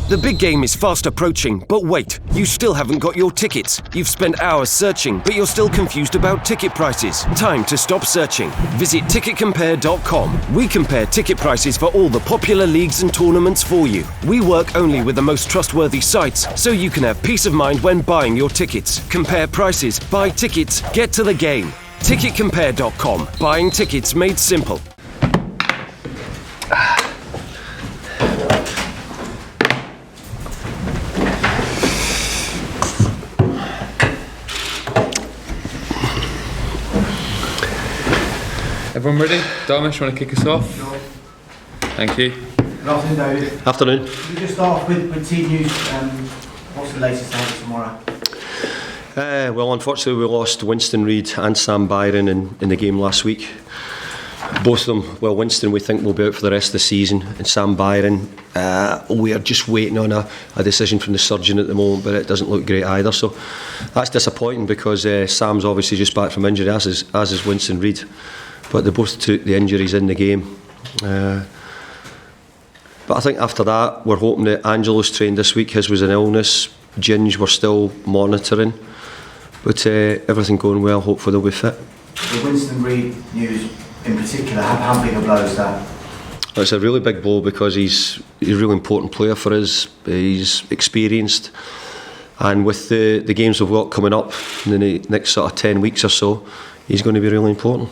The big game is fast approaching, but wait, you still haven't got your tickets. You've spent hours searching, but you're still confused about ticket prices. Time to stop searching. Visit ticketcompare.com. We compare ticket prices for all the popular leagues and tournaments for you. We work only with the most trustworthy sites, so you can have peace of mind when buying your tickets. Compare prices, buy tickets, get to the game. Ticketcompare.com. Buying tickets made simple. Everyone ready? Darmish, you want to kick us off? Sure. Thank you. Good afternoon, David. Afternoon. Can we just start off with team news? What's the latest ahead tomorrow? Well, unfortunately, we lost Winston Reid and Sam Byron in the game last week. Both of them, well, Winston we think will be out for the rest of the season, and Sam Byron, we are just waiting on a decision from the surgeon at the moment, but it doesn't look great either. So that's disappointing because Sam's obviously just back from injury, as is Winston Reid. But they both took the injuries in the game. But I think after that, we're hoping that Angelo's trained this week. His was an illness. Ginge we're still monitoring. But everything going well, hopefully they'll be fit. The Winston Reid news in particular, how big a blow is that? It's a really big blow because he's a really important player for us. He's experienced. And with the games we've got coming up in the next sort of 10 weeks or so, he's going to be really important.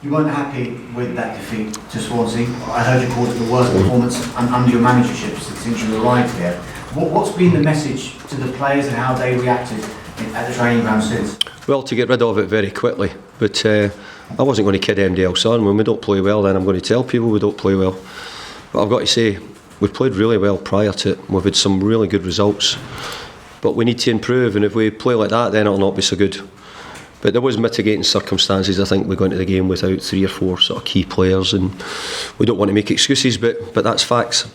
You weren't happy with that defeat to Swansea. I heard you called it the worst performance under your managership since you arrived here. What's been the message to the players and how they reacted at the training ground since? Well, to get rid of it very quickly. But I wasn't going to kid anybody else on. When we don't play well, then I'm going to tell people we don't play well. But I've got to say, we've played really well prior to it. We've had some really good results. But we need to improve, and if we play like that, then it'll not be so good. But there was mitigating circumstances. I think we go into the game without 3 or 4 sort of key players, and we don't want to make excuses, but that's facts.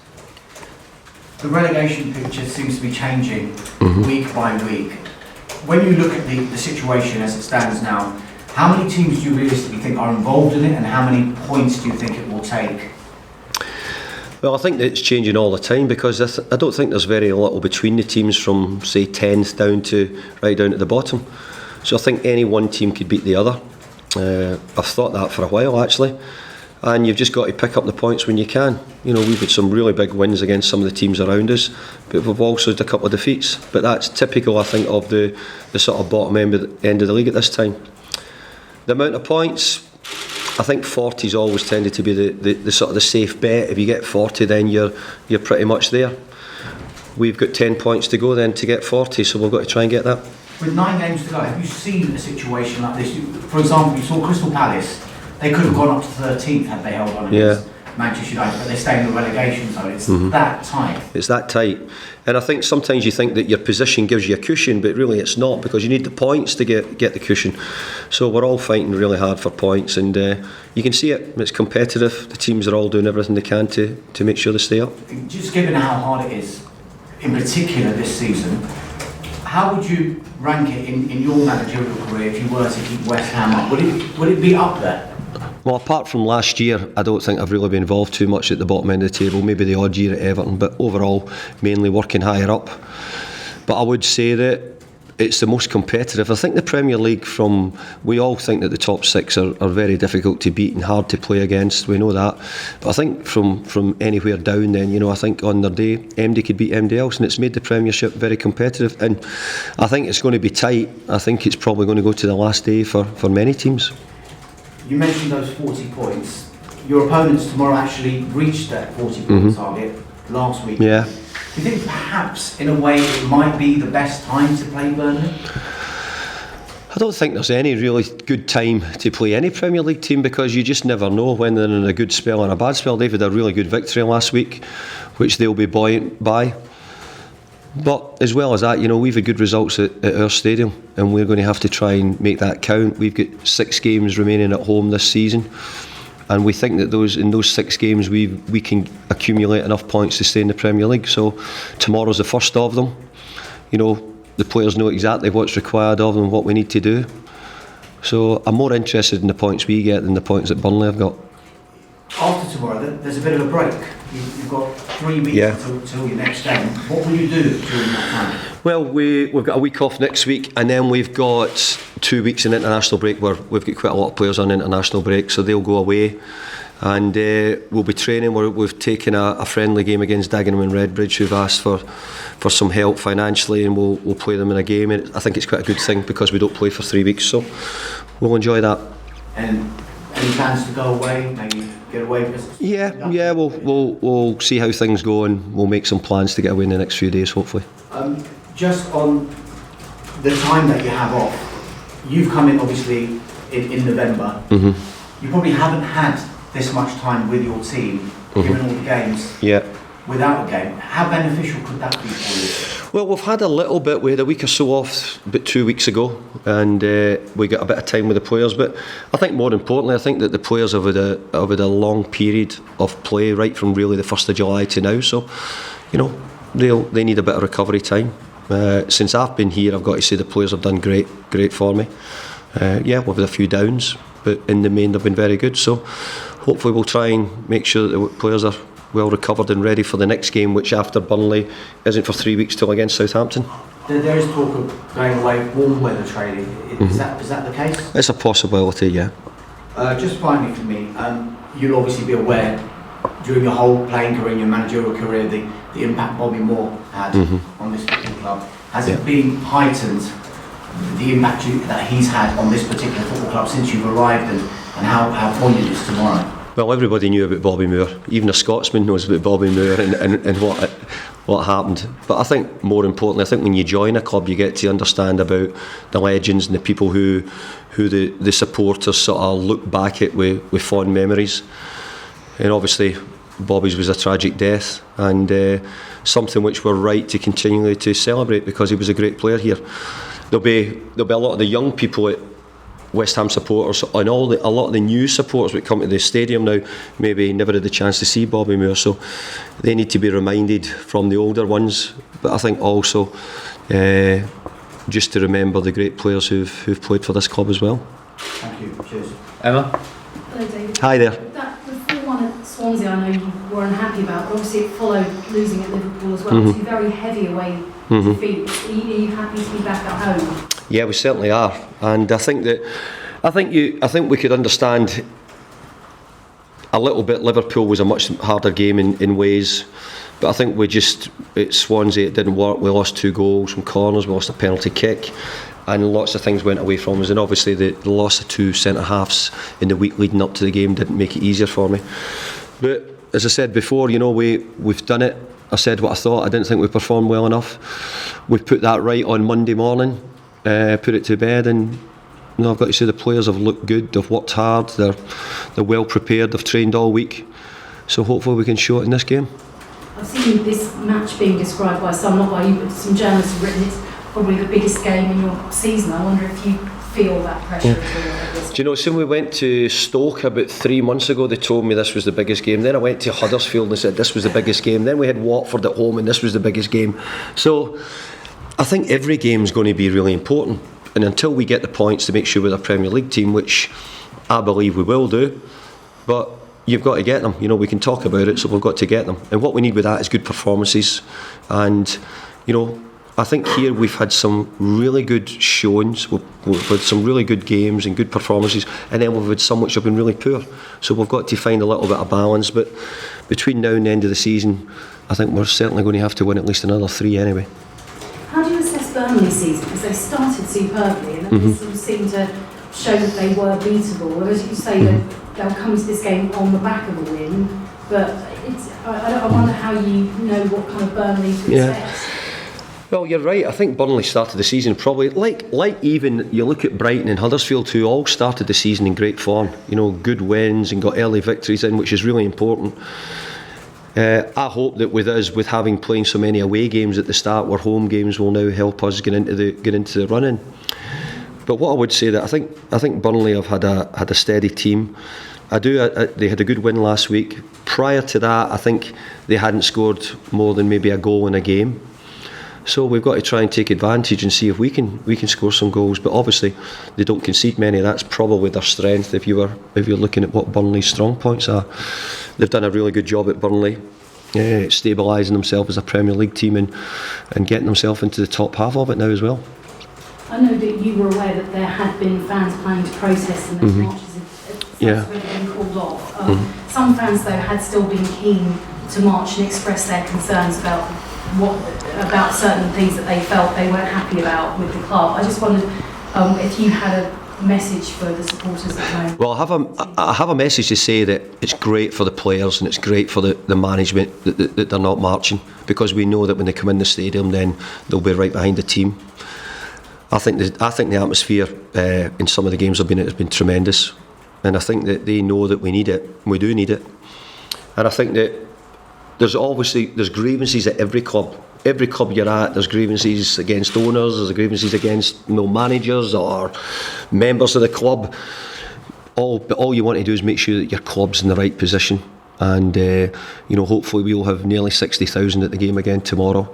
The relegation picture seems to be changing week by week. When you look at the situation as it stands now, how many teams do you realistically think are involved in it, and how many points do you think it will take? Well, I think that it's changing all the time because I don't think there's very little between the teams from, say, 10th down to right down at the bottom. So I think any one team could beat the other. I've thought that for a while actually, and you've just got to pick up the points when you can. You know, we've had some really big wins against some of the teams around us, but we've also had a couple of defeats. But that's typical, I think, of the sort of bottom end of the league at this time. The amount of points, I think 40's always tended to be the sort of the safe bet. If you get 40, then you're pretty much there. We've got 10 points to go then to get 40, so we've got to try and get that. With 9 games to go, have you seen a situation like this? For example, you saw Crystal Palace. They could have gone up to 13th had they held on against Manchester United, but they stay in the relegation zone. It's that tight. It's that tight. And I think sometimes you think that your position gives you a cushion, but really it's not, because you need the points to get the cushion. So we're all fighting really hard for points, and you can see it. It's competitive. The teams are all doing everything they can to make sure they stay up. Just given how hard it is, in particular this season, how would you rank it in your managerial career if you were to keep West Ham up? Would it be up there? Well, apart from last year, I don't think I've really been involved too much at the bottom end of the table. Maybe the odd year at Everton, but overall, mainly working higher up. But I would say that it's the most competitive. I think the Premier League, we all think that the top 6 are very difficult to beat and hard to play against. We know that. But I think from anywhere down, then, you know, I think on their day, MD could beat MD else, and it's made the Premiership very competitive. And I think it's going to be tight. I think it's probably going to go to the last day for many teams. You mentioned those 40 points. Your opponents tomorrow actually reached that 40-point target last week. Yeah. Do you think perhaps, in a way, it might be the best time to play Burnley? I don't think there's any really good time to play any Premier League team, because you just never know when they're in a good spell or a bad spell. They've had a really good victory last week, which they'll be buoyant by. But as well as that, you know, we've had good results at our stadium, and we're going to have to try and make that count. We've got 6 games remaining at home this season, and we think that in those 6 games we can accumulate enough points to stay in the Premier League. So tomorrow's the first of them. You know, the players know exactly what's required of them, what we need to do. So I'm more interested in the points we get than the points that Burnley have got. After tomorrow, there's a bit of a break. You've got 3 weeks Yeah. until your next game. What will you do during that time? Well, we've got a week off next week, and then we've got 2 weeks in international break where we've got quite a lot of players on international break, so they'll go away. And we'll be training. We've taken a friendly game against Dagenham and Redbridge, who've asked for some help financially, and we'll play them in a game. And I think it's quite a good thing because we don't play for 3 weeks, so we'll enjoy that. And any plans to go away? Maybe get away? Yeah. We'll see how things go, and we'll make some plans to get away in the next few days, hopefully. Just on the time that you have off, you've come in obviously in November. You probably haven't had this much time with your team, given all the games, without a game. How beneficial could that be for you? Well, we've had a little bit. We had a week or so off about 2 weeks ago, and we got a bit of time with the players. But I think more importantly, I think that the players have had a long period of play, right from really the 1st of July to now. So, they need a bit of recovery time. Since I've been here, I've got to say the players have done great for me. We've had a few downs, but in the main they've been very good. So hopefully we'll try and make sure that the players are well recovered and ready for the next game, which after Burnley isn't for 3 weeks till against Southampton. There is talk of going away warm weather training. Is that the case? It's a possibility, yeah. Just finally for me, you'll obviously be aware during your whole playing career, your managerial career, the impact Bobby Moore had on this football club. Has it been heightened, the impact that he's had on this particular football club since you've arrived, and how poignant is tomorrow? Well, everybody knew about Bobby Moore. Even a Scotsman knows about Bobby Moore and what happened. But I think more importantly, I think when you join a club, you get to understand about the legends and the people who the supporters sort of look back at with fond memories. And obviously, Bobby's was a tragic death, and something which we're right to continually to celebrate because he was a great player here. There'll be a lot of the young people at West Ham supporters and a lot of the new supporters that come to the stadium now maybe never had the chance to see Bobby Moore, so they need to be reminded from the older ones. But I think also just to remember the great players who've played for this club as well. Thank you. Cheers. Emma? Hello, David. Hi there. The 4-1 at Swansea, I know you were unhappy about, but obviously it followed losing at Liverpool as well. Two very heavy away defeats. Are you happy to be back at home? Yeah, we certainly are, and I think we could understand a little bit. Liverpool was a much harder game in ways, but I think at Swansea it didn't work. We lost 2 goals from corners, we lost a penalty kick, and lots of things went away from us. And obviously the loss of 2 centre halves in the week leading up to the game didn't make it easier for me. But as I said before, we've done it. I said what I thought. I didn't think we performed well enough. We put that right on Monday morning. Put it to bed, and I've got to say the players have looked good. They've worked hard. They're well prepared. They've trained all week. So hopefully we can show it in this game. I've seen this match being described by some, not by you, but some journalists have written it's probably the biggest game in your season. I wonder if you feel that pressure at all. Do you know, since we went to Stoke about 3 months ago, they told me this was the biggest game. Then I went to Huddersfield and they said this was the biggest game. Then we had Watford at home and this was the biggest game. So I think every game is going to be really important, and until we get the points to make sure we're a Premier League team, which I believe we will do, but you've got to get them. We can talk about it, so we've got to get them, and what we need with that is good performances. And I think here we've had some really good showings, we've had some really good games and good performances, and then we've had some which have been really poor, so we've got to find a little bit of balance. But between now and the end of the season, I think we're certainly going to have to win at least another 3 anyway. How do you assess Burnley's season? Because they started superbly and then they sort of seemed to show that they were beatable. Whereas you say that they'll come to this game on the back of a win, but I wonder how you know what kind of Burnley to expect. Well, you're right. I think Burnley started the season probably like even you look at Brighton and Huddersfield, who all started the season in great form. Good wins and got early victories in, which is really important. I hope that with us, with having playing so many away games at the start, where home games will now help us get into the run-in. But what I would say that I think Burnley have had a steady team. They had a good win last week. Prior to that, I think they hadn't scored more than maybe a goal in a game. So we've got to try and take advantage and see if we can score some goals. But obviously they don't concede many. That's probably their strength if you're looking at what Burnley's strong points are. They've done a really good job at Burnley. stabilising themselves as a Premier League team and getting themselves into the top half of it now as well. I know that you were aware that there had been fans planning to protest and those marches had already been called off. Some fans, though, had still been keen to march and express their concerns about certain things that they felt they weren't happy about with the club. I just wondered if you had a message for the supporters at the moment. Well, I have a message to say that it's great for the players and it's great for the management that they're not marching, because we know that when they come in the stadium, then they'll be right behind the team. I think the atmosphere in some of the games has been tremendous, and I think that they know that we need it. We do need it, and I think that there's grievances at every club. Every club you're at, there's grievances against owners, there's grievances against managers or members of the club. All you want to do is make sure that your club's in the right position, and hopefully we'll have nearly 60,000 at the game again tomorrow,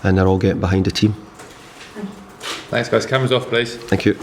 and they're all getting behind the team. Thanks, guys. Cameras off, please. Thank you.